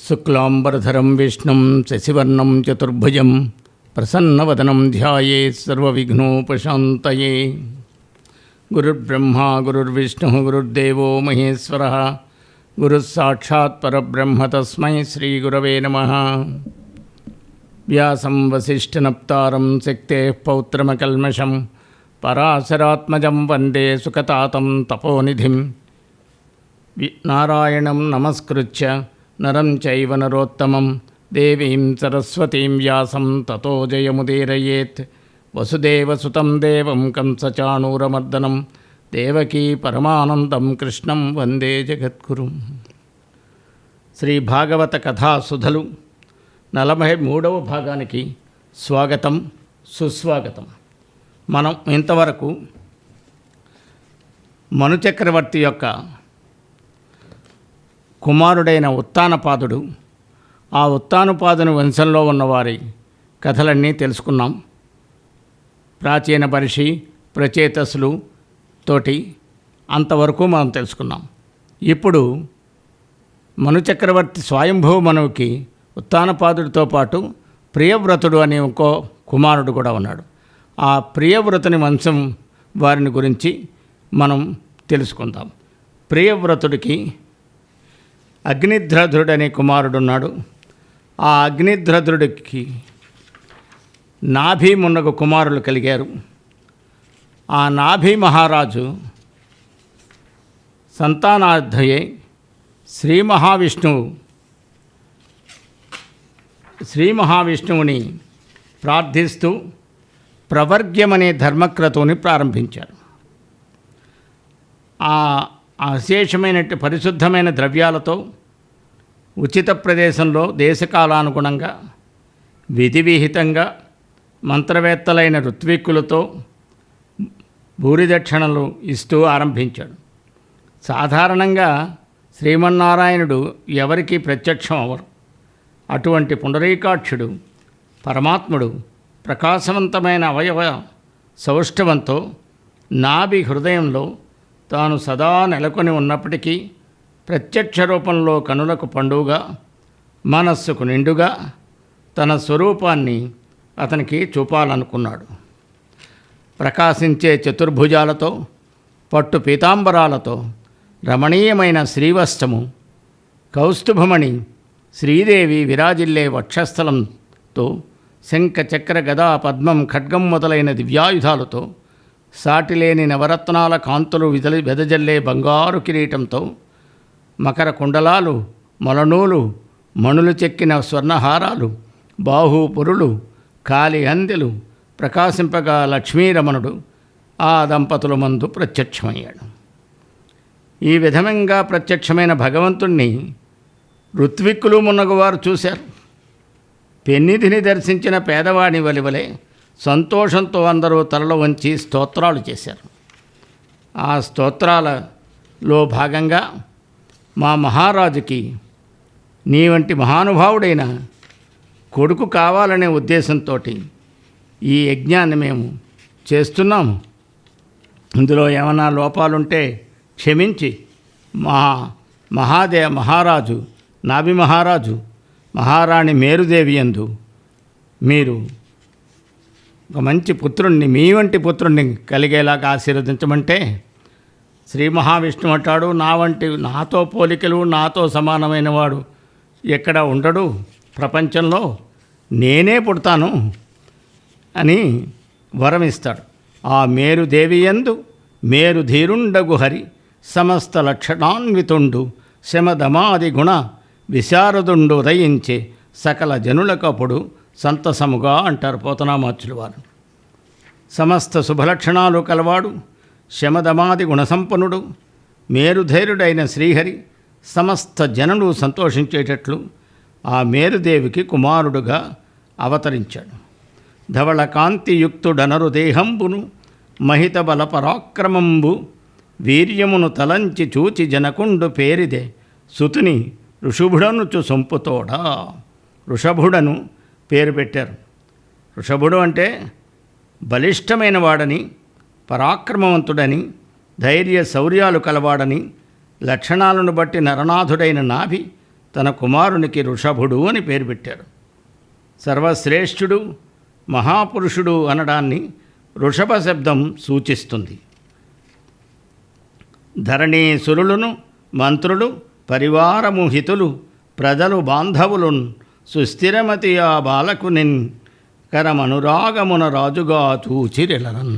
శుక్లాంబరధరం విష్ణుం శశివర్ణం చతుర్భుజం ప్రసన్నవదనం ధ్యాయేత్ సర్వవిఘ్నోపశాంతయే. గురుర్బ్రహ్మ గురుర్విష్ణు గురుర్దేవో మహేశ్వరః గురుస్సాక్షాత్ పరబ్రహ్మ తస్మై శ్రీగురవే నమః. వ్యాసం వసిష్ఠనప్తారం శక్తేః పౌత్రమకల్మషం పరాశరాత్మజం వందే సుఖతాతం తపోనిధిం. నారాయణం నమస్కృత్య నరం చైవ నరోత్తమం దేవీం సరస్వతీం వ్యాసం తతో జయముదీరయేత్. వసుదేవసుతం దేవం కంసచాణూరమర్దనం దేవకీ పరమానందం కృష్ణం వందే జగద్గురుం. శ్రీ భాగవత కథా సుధలు 43వ భాగానికి స్వాగతం సుస్వాగతం. మనం ఇంతవరకు మనుచక్రవర్తి యొక్క కుమారుడైన ఉత్తానపాదుడు, ఆ ఉత్తానపాదుని వంశంలో ఉన్నవారి కథలన్నీ తెలుసుకున్నాం. ప్రాచీన పరిషి ప్రచేతసులు తోటి అంతవరకు మనం తెలుసుకున్నాం. ఇప్పుడు మనుచక్రవర్తి స్వయంభూ మనువుకి ఉత్తానపాదుడితో పాటు ప్రియవ్రతుడు అనే ఇంకో కుమారుడు కూడా ఉన్నాడు. ఆ ప్రియవ్రతుని వంశం వారిని గురించి మనం తెలుసుకుందాం. ప్రియవ్రతుడికి అగ్నిధ్రధుడు అనే కుమారుడున్నాడు. ఆ అగ్నిధ్రధుడికి నాభి మున్నగు కుమారులు కలిగారు. ఆ నాభి మహారాజు సంతానార్థయే శ్రీ మహావిష్ణువుని ప్రార్థిస్తూ ప్రవర్గ్యమనే ధర్మక్రతువుని ప్రారంభించారు. ఆ అశేషమైనట్టు పరిశుద్ధమైన ద్రవ్యాలతో ఉచిత ప్రదేశంలో దేశకాలానుగుణంగా విధివిహితంగా మంత్రవేత్తలైన ఋత్విక్కులతో భూరిదక్షిణలు ఇస్తూ ఆరంభించాడు. సాధారణంగా శ్రీమన్నారాయణుడు ఎవరికీ ప్రత్యక్షం అవరు. అటువంటి పుండరీకాక్షుడు పరమాత్ముడు ప్రకాశవంతమైన అవయవ సౌష్ఠవంతో నాభి హృదయంలో తాను సదా నెలకొని ఉన్నప్పటికీ ప్రత్యక్ష రూపంలో కనులకు పండుగగా మనస్సుకు నిండుగా తన స్వరూపాన్ని అతనికి చూపాలనుకున్నాడు. ప్రకాశించే చతుర్భుజాలతో పట్టు పీతాంబరాలతో రమణీయమైన శ్రీవస్త్రము, కౌస్తుభమణి శ్రీదేవి విరాజిల్లే వక్షస్థలంతో శంఖ చక్ర గదా పద్మం ఖడ్గం మొదలైన దివ్యాయుధాలతో సాటిలేని నవరత్నాల కాంతులు వెదజల్లే బంగారు కిరీటంతో మకర కుండలాలు, మొలనూలు, మణులు చెక్కిన స్వర్ణహారాలు, బాహుపురులు, కాలి అందెలు ప్రకాశింపగా లక్ష్మీరమణుడు ఆ దంపతుల మందు ప్రత్యక్షమయ్యాడు. ఈ విధంగా ప్రత్యక్షమైన భగవంతుణ్ణి ఋత్విక్కులు మున్నగువారు చూశారు. పెన్నిధిని దర్శించిన పేదవాడి వలివలే సంతోషంతో అందరూ తలలో వంచి స్తోత్రాలు చేశారు. ఆ స్తోత్రాలలో భాగంగా మా మహారాజుకి నీ వంటి మహానుభావుడైన కొడుకు కావాలనే ఉద్దేశంతో ఈ యజ్ఞాన్ని మేము చేస్తున్నాము. ఇందులో ఏమైనా లోపాలుంటే క్షమించి మహారాజు నాభి మహారాజు మహారాణి మేరుదేవి యందు మీరు ఒక మంచి పుత్రుణ్ణి, మీ వంటి పుత్రుణ్ణి కలిగేలాగా ఆశీర్వదించమంటే శ్రీ మహావిష్ణువు అంటాడు, నాతో పోలికలు నాతో సమానమైన వాడు ఎక్కడ ఉండడు ప్రపంచంలో, నేనే పుడతాను అని వరమిస్తాడు. ఆ మేరుదేవి యందు మేరు ధీరుండగు హరి సమస్త లక్షణాన్వితుండు శమధమాది గుణ విశారదుండు ఉదయించే సకల జనులకప్పుడు సంతసముగా అంటారు పోతనామాచులు వారు. సమస్త శుభలక్షణాలు కలవాడు, శమధమాది గుణసంపన్నుడు, మేరుధైర్యుడైన శ్రీహరి సమస్త జనులు సంతోషించేటట్లు ఆ మేరుదేవికి కుమారుడుగా అవతరించాడు. ధవళ కాంతియుక్తుడనరు దేహంబును మహిత బల పరాక్రమంబు వీర్యమును తలంచి చూచి జనకుండు పేరిదే సుతుని ఋషభుడనుచు సొంపుతోడా. ఋషభుడను పేరు పెట్టారు. ఋషభుడు అంటే బలిష్టమైన వాడని, పరాక్రమవంతుడని, ధైర్య శౌర్యాలు కలవాడని, లక్షణాలను బట్టి నరనాథుడైన నాభి తన కుమారునికి వృషభుడు అని పేరు పెట్టారు. సర్వశ్రేష్ఠుడు, మహాపురుషుడు అనడాన్ని వృషభ శబ్దం సూచిస్తుంది. ధరణీసురులను, మంత్రులు, పరివారము హితులు, ప్రజలు బాంధవులున్ సుస్థిరమతి ఆ బాలకునిన్ కరమనురాగమున రాజుగా చూచిరెలరన్.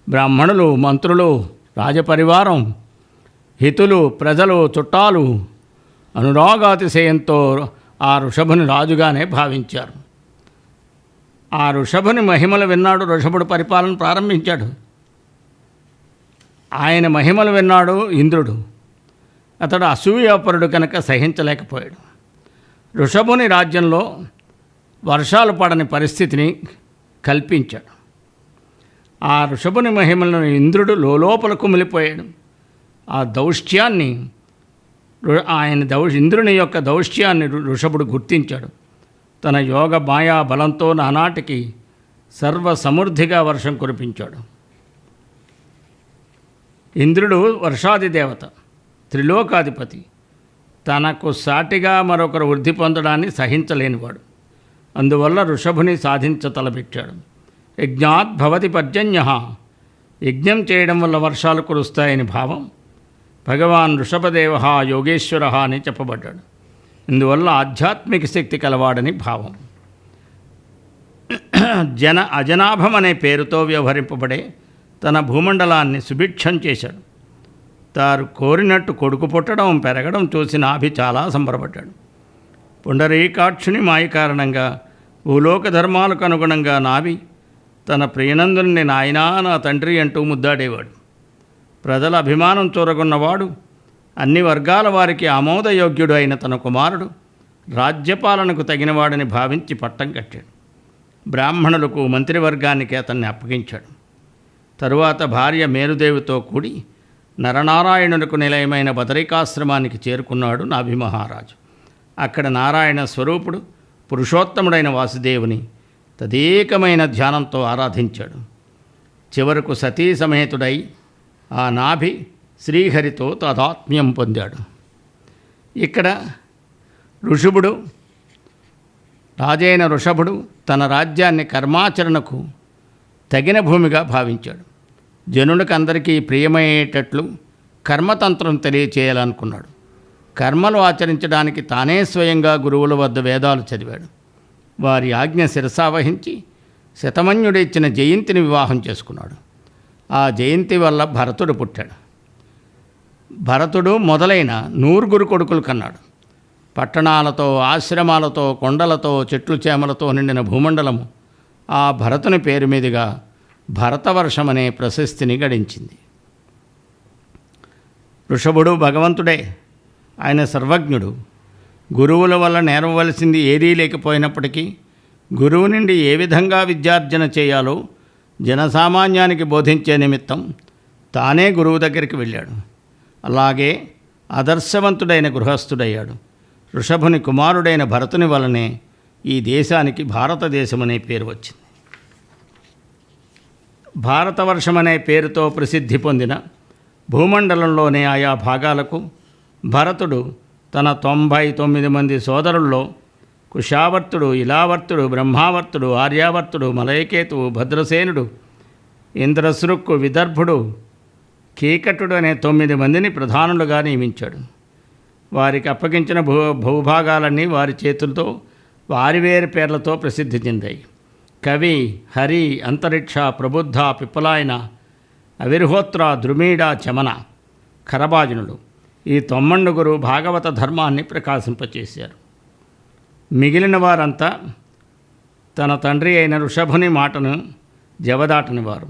బ్రాహ్మణులు, మంత్రులు, రాజపరివారం, హితులు, ప్రజలు, చుట్టాలు అనురాగాతిశయంతో ఆ వృషభుని రాజుగానే భావించారు. ఆ వృషభుని మహిమలు విన్నాడు. వృషభుడు పరిపాలన ప్రారంభించాడు. ఆయన మహిమలు విన్నాడు ఇంద్రుడు. అతడు అసూయాపరుడు కనుక సహించలేకపోయాడు. వృషభుని రాజ్యంలో వర్షాలు పడని పరిస్థితిని కల్పించాడు. ఆ వృషభుని మహిమలను ఇంద్రుడు లోపల కుమిలిపోయాడు. ఆ దౌష్ట్యాన్ని ఇంద్రుని యొక్క దౌష్ట్యాన్ని వృషభుడు గుర్తించాడు. తన యోగ మాయా బలంతో నానాటికి సర్వ సమృద్ధిగా వర్షం కురిపించాడు. ఇంద్రుడు వర్షాది దేవత, త్రిలోకాధిపతి. తనకు సాటిగా మరొకరు వృద్ధి పొందడాన్ని సహించలేనివాడు. అందువల్ల వృషభుని సాధించ తలపెట్టాడు. యజ్ఞాత్ భవతి పర్జన్యః, యజ్ఞం చేయడం వల్ల వర్షాలు కురుస్తాయని భావం. భగవాన్ వృషభదేవ యోగేశ్వర అని చెప్పబడ్డాడు. ఇందువల్ల ఆధ్యాత్మిక శక్తి కలవాడని భావం. అజనాభం అనే పేరుతో వ్యవహరింపబడే తన భూమండలాన్ని సుభిక్షం చేశాడు. తాను కోరినట్టు కొడుకు పుట్టడం, పెరగడం చూసి నాభి చాలా సంబరపడ్డాడు. పుండరీకాక్షుని మాయ కారణంగా భూలోక ధర్మాలకు అనుగుణంగా నాభి తన ప్రియనందుని నాయనా, నా తండ్రి అంటూ ముద్దాడేవాడు. ప్రజల అభిమానం చూరగొన్నవాడు, అన్ని వర్గాల వారికి ఆమోదయోగ్యుడు అయిన తన కుమారుడు రాజ్యపాలనకు తగినవాడని భావించి పట్టం కట్టాడు. బ్రాహ్మణులకు, మంత్రివర్గానికి అతన్ని అప్పగించాడు. తరువాత భార్య మేరుదేవితో కూడి నరనారాయణులకు నిలయమైన బదరికాశ్రమానికి చేరుకున్నాడు నాభి మహారాజు. అక్కడ నారాయణ స్వరూపుడు, పురుషోత్తముడైన వాసుదేవుని తదేకమైన ధ్యానంతో ఆరాధించాడు. చివరకు సతీ సమేతుడై ఆ నాభి శ్రీహరితో తాదాత్మ్యం పొందాడు. ఇక్కడ రాజైన వృషభుడు తన రాజ్యాన్ని కర్మాచరణకు తగిన భూమిగా భావించాడు. జనులకు అందరికీ ప్రియమయ్యేటట్లు కర్మతంత్రం తెలియచేయాలనుకున్నాడు. కర్మలు ఆచరించడానికి తానే స్వయంగా గురువుల వద్ద వేదాలు చదివాడు. వారి ఆజ్ఞ శిరసావహించి శతమన్యుడిచ్చిన జయంతిని వివాహం చేసుకున్నాడు. ఆ జయంతి వల్ల భరతుడు పుట్టాడు. భరతుడు మొదలైన 100 కొడుకులు కన్నాడు. పట్టణాలతో, ఆశ్రమాలతో, కొండలతో, చెట్లు చేమలతో నిండిన భూమండలము ఆ భరతుని పేరు మీదుగా భరతవర్షం అనే ప్రశస్తిని గడించింది. వృషభుడు భగవంతుడే. ఆయన సర్వజ్ఞుడు. గురువుల వల్ల నేర్వవలసింది ఏదీ లేకపోయినప్పటికీ గురువు నుండి ఏ విధంగా విద్యార్జన చేయాలో జనసామాన్యానికి బోధించే నిమిత్తం తానే గురువు దగ్గరికి వెళ్ళాడు. అలాగే ఆదర్శవంతుడైన గృహస్థుడయ్యాడు. వృషభుని కుమారుడైన భరతుని వలనే ఈ దేశానికి భారతదేశమనే పేరు వచ్చింది. భారతవర్షం అనే పేరుతో ప్రసిద్ధి పొందిన భూమండలంలోని ఆయా భాగాలకు భరతుడు తన 99 మంది సోదరుల్లో కుశావర్తుడు, ఇలావర్తుడు, బ్రహ్మావర్తుడు, ఆర్యావర్తుడు, మలయకేతువు, భద్రసేనుడు, ఇంద్రశృక్కు, విదర్భుడు, కీకటుడు అనే 9 మందిని ప్రధానులుగా నియమించాడు. వారికి అప్పగించిన భూభాగాలన్నీ వారి చేతులతో వారి వేరు పేర్లతో ప్రసిద్ధి చెందాయి. కవి, హరి, అంతరిక్ష, ప్రబుద్ధ, పిప్పలాయన, అవిర్హోత్ర, ద్రుమీడ, చమన, ఖరభాజనుడు ఈ 90 భాగవత ధర్మాన్ని ప్రకాశింపచేశారు. మిగిలిన వారంతా తన తండ్రి అయిన వృషభుని మాటను జవదాటని వారు.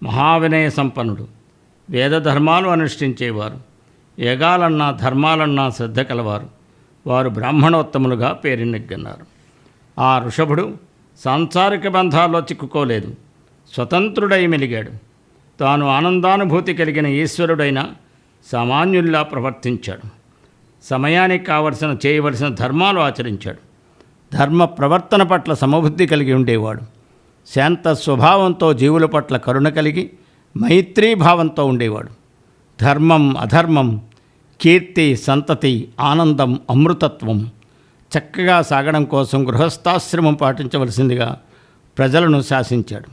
మహావినయ సంపన్నుడు, వేద ధర్మాలు అనుష్ఠించేవారు, యగాలన్నా ధర్మాలన్నా శ్రద్ధ కలవారు. వారు బ్రాహ్మణోత్తములుగా పేరెన్నెగ్గన్నారు. ఆ వృషభుడు సాంసారిక బంధాల్లో చిక్కుకోలేదు. స్వతంత్రుడై మెలిగాడు. తాను ఆనందానుభూతి కలిగిన ఈశ్వరుడైన సామాన్యుల్లా ప్రవర్తించాడు. సమయానికి చేయవలసిన ధర్మాలు ఆచరించాడు. ధర్మ ప్రవర్తన పట్ల సమబుద్ధి కలిగి ఉండేవాడు. శాంత స్వభావంతో జీవుల పట్ల కరుణ కలిగి మైత్రీభావంతో ఉండేవాడు. ధర్మం, అధర్మం, కీర్తి, సంతతి, ఆనందం, అమృతత్వం చక్కగా సాగడం కోసం గృహస్థాశ్రమం పాటించవలసిందిగా ప్రజలను శాసించాడు.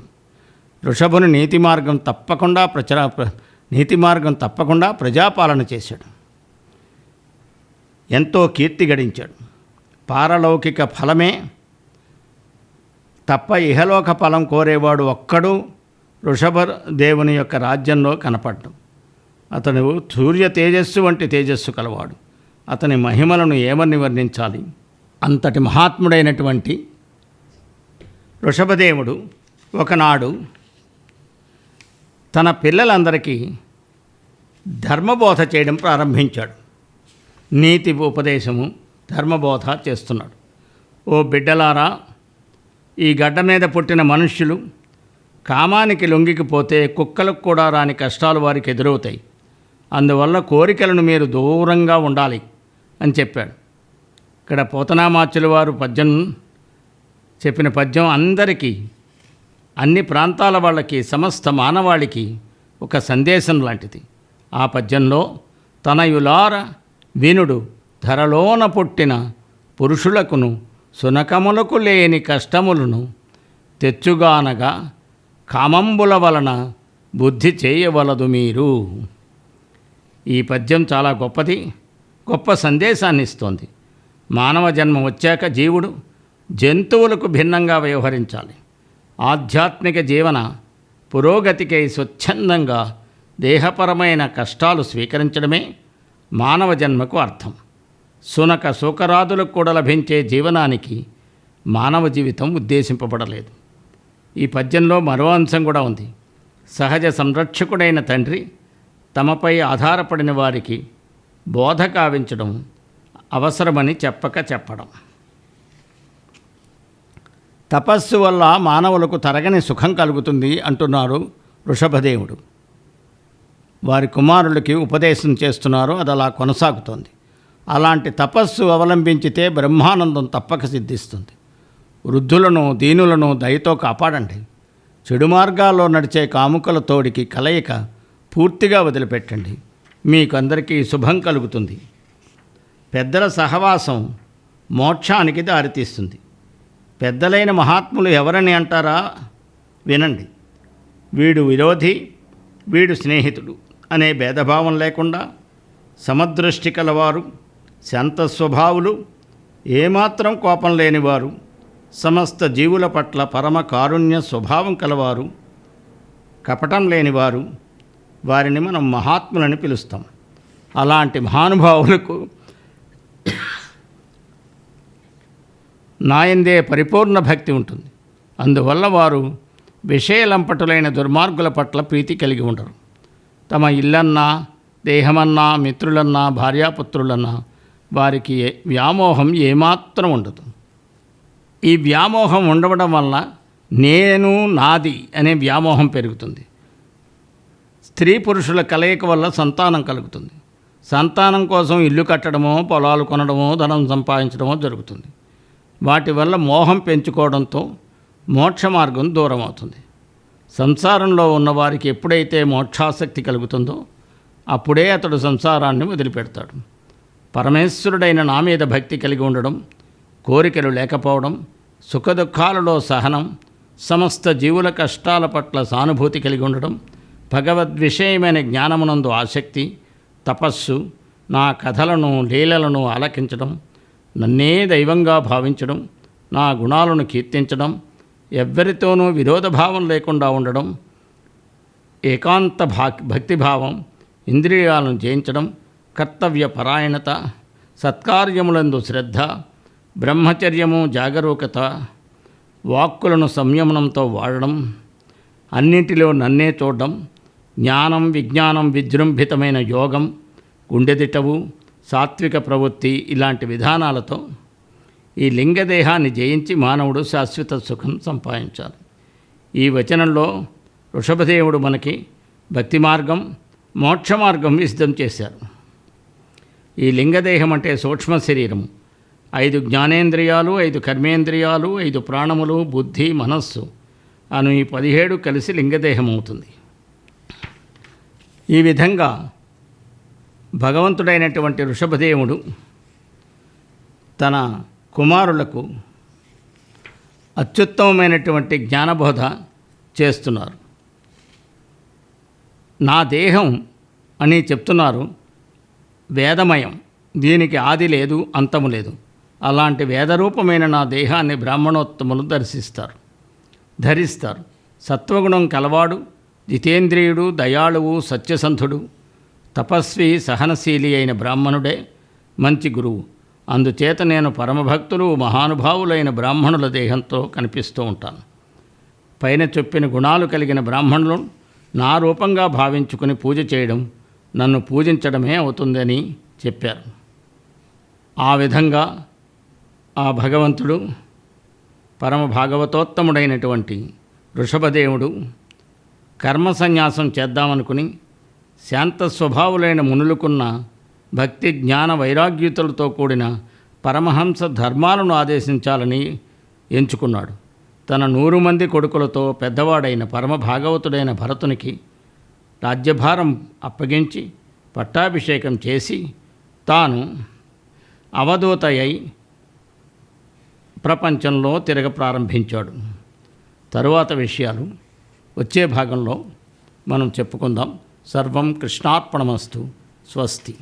వృషభుని నీతి మార్గం తప్పకుండా ప్రజాపాలన చేశాడు. ఎంతో కీర్తి గడించాడు. పారలౌకిక ఫలమే తప్ప ఇహలోక ఫలం కోరేవాడు ఒక్కడు వృషభదేవుని యొక్క రాజ్యంలో కనపడ్డం. అతను సూర్య తేజస్సు వంటి తేజస్సు కలవాడు. అతని మహిమలను ఏమని వర్ణించాలి? అంతటి మహాత్ముడైనటువంటి వృషభదేవుడు ఒకనాడు తన పిల్లలందరికీ ధర్మబోధ చేయడం ప్రారంభించాడు. నీతి ఉపదేశము, ధర్మబోధ చేస్తున్నాడు. ఓ బిడ్డలారా, ఈ గడ్డ మీద పుట్టిన మనుష్యులు కామానికి లొంగికిపోతే కుక్కలకు కూడా రాని కష్టాలు వారికి ఎదురవుతాయి. అందువల్ల కోరికలను మీరు దూరంగా ఉండాలి అని చెప్పాడు. ఇక్కడ పోతనామాచుల వారు చెప్పిన పద్యం అందరికీ, అన్ని ప్రాంతాల వాళ్ళకి, సమస్త మానవాళికి ఒక సందేశం లాంటిది. ఆ పద్యంలో తనయులార వినుడు ధరలోన పుట్టిన పురుషులకును సునకములకు లేని కష్టములను తెచ్చుగానగా కామంబుల వలన బుద్ధి చేయవలదు మీరు. ఈ పద్యం చాలా గొప్పది, గొప్ప సందేశాన్ని ఇస్తోంది. మానవ జన్మ వచ్చాక జీవుడు జంతువులకు భిన్నంగా వ్యవహరించాలి. ఆధ్యాత్మిక జీవన పురోగతికై స్వచ్ఛందంగా దేహపరమైన కష్టాలు స్వీకరించడమే మానవ జన్మకు అర్థం. సునక శూకరాదులకు కూడా లభించే జీవనానికి మానవ జీవితం ఉద్దేశింపబడలేదు. ఈ పద్యంలో మరో అంశం కూడా ఉంది. సహజ సంరక్షకుడైన తండ్రి తమపై ఆధారపడిన వారికి బోధ కావించడం అవసరమని చెప్పడం. తపస్సు వల్ల మానవులకు తరగని సుఖం కలుగుతుంది అంటున్నారు వృషభదేవుడు. వారి కుమారులకి ఉపదేశం చేస్తున్నారు. అది అలా కొనసాగుతోంది. అలాంటి తపస్సు అవలంబించితే బ్రహ్మానందం తప్పక సిద్ధిస్తుంది. వృద్ధులను, దీనులను దయతో కాపాడండి. చెడు మార్గాల్లో నడిచే కాముకల తోడికి కలయిక పూర్తిగా వదిలిపెట్టండి. మీకందరికీ శుభం కలుగుతుంది. పెద్దల సహవాసం మోక్షానికి దారితీస్తుంది. పెద్దలైన మహాత్ములు ఎవరని అంటారా? వినండి. వీడు విరోధి, వీడు స్నేహితుడు అనే భేదభావం లేకుండా సమదృష్టి కలవారు, శాంత స్వభావులు, ఏమాత్రం కోపం లేనివారు, సమస్త జీవుల పట్ల పరమ కారుణ్య స్వభావం కలవారు, కపటం లేనివారు, వారిని మనం మహాత్ములని పిలుస్తాం. అలాంటి మహానుభావులకు నాయందే పరిపూర్ణ భక్తి ఉంటుంది. అందువల్ల వారు విషయలంపటులైన దుర్మార్గుల పట్ల ప్రీతి కలిగి ఉండరు. తమ ఇల్లన్నా, దేహమన్నా, మిత్రులన్నా, భార్యాపుత్రులన్నా వారికి వ్యామోహం ఏమాత్రం ఉండదు. ఈ వ్యామోహం ఉండడం వల్ల నేను, నాది అనే వ్యామోహం పెరుగుతుంది. స్త్రీ పురుషుల కలయిక వల్ల సంతానం కలుగుతుంది. సంతానం కోసం ఇల్లు కట్టడమో, పొలాలు కొనడమో, ధనం సంపాదించడమో జరుగుతుంది. వాటి వల్ల మోహం పెంచుకోవడంతో మోక్ష మార్గం దూరం అవుతుంది. సంసారంలో ఉన్నవారికి ఎప్పుడైతే మోక్షాసక్తి కలుగుతుందో అప్పుడే అతడు సంసారాన్ని వదిలిపెడతాడు. పరమేశ్వరుడైన నా మీద భక్తి కలిగి ఉండడం, కోరికలు లేకపోవడం, సుఖదుఖాలలో సహనం, సమస్త జీవుల కష్టాల పట్ల సానుభూతి కలిగి ఉండడం, భగవద్విషయమైన జ్ఞానమునందు ఆసక్తి, తపస్సు, నా కథలను, లీలలను ఆలకించడం, నన్నే దైవంగా భావించడం, నా గుణాలను కీర్తించడం, ఎవ్వరితోనూ విరోధభావం లేకుండా ఉండడం, ఏకాంత భక్తిభావం, ఇంద్రియాలను జయించడం, కర్తవ్య పరాయణత, సత్కార్యములందు శ్రద్ధ, బ్రహ్మచర్యము, జాగరూకత, వాక్కులను సంయమనంతో వాడడం, అన్నింటిలో నన్నే చూడడం, జ్ఞానం, విజ్ఞానం, విజృంభితమైన యోగం, గుండెదిటవు, సాత్విక ప్రవృత్తి ఇలాంటి విధానాలతో ఈ లింగదేహాన్ని జయించి మానవుడు శాశ్వత సుఖం సంపాదించాలి. ఈ వచనంలో వృషభదేవుడు మనకి భక్తి మార్గం, మోక్ష మార్గం విశదం చేశారు. ఈ లింగదేహం అంటే సూక్ష్మ శరీరము. 5 జ్ఞానేంద్రియాలు, 5 కర్మేంద్రియాలు, 5 ప్రాణములు, బుద్ధి, మనస్సు అను ఈ 17 కలిసి లింగదేహం అవుతుంది. ఈ విధంగా భగవంతుడైనటువంటి వృషభదేవుడు తన కుమారులకు అత్యుత్తమమైనటువంటి జ్ఞానబోధ చేస్తున్నారు. నా దేహం అని చెప్తున్నారు, వేదమయం, దీనికి ఆది లేదు, అంతము లేదు. అలాంటి వేదరూపమైన నా దేహాన్ని బ్రాహ్మణోత్తములు ధరిస్తారు. సత్వగుణం కలవాడు, జితేంద్రియుడు, దయాళువు, సత్యసంధుడు, తపస్వి, సహనశీలి అయిన బ్రాహ్మణుడే మంచి గురువు. అందుచేత నేను పరమభక్తులు, మహానుభావులైన బ్రాహ్మణుల దేహంతో కనిపిస్తూ ఉంటాను. పైన చెప్పిన గుణాలు కలిగిన బ్రాహ్మణులు నా రూపంగా భావించుకుని పూజ చేయడం నన్ను పూజించడమే అవుతుందని చెప్పారు. ఆ విధంగా ఆ భగవంతుడు పరమ భాగవతోత్తముడైనటువంటి వృషభదేవుడు కర్మ సన్యాసం చేద్దామనుకుని శాంత స్వభావులైన మునులకున్న భక్తి, జ్ఞాన, వైరాగ్యతలతో కూడిన పరమహంస ధర్మాలను ఆదేశించాలని ఎంచుకున్నాడు. తన 100 మంది కొడుకులతో పెద్దవాడైన పరమ భాగవతుడైన భరతునికి రాజ్యభారం అప్పగించి పట్టాభిషేకం చేసి తాను అవధూతయ్యి ప్రపంచంలో తిరగ ప్రారంభించాడు. తరువాత విషయాలు వచ్చే భాగంలో మనం చెప్పుకుందాం. సర్వం కృష్ణార్పణమస్తు. స్వస్తి.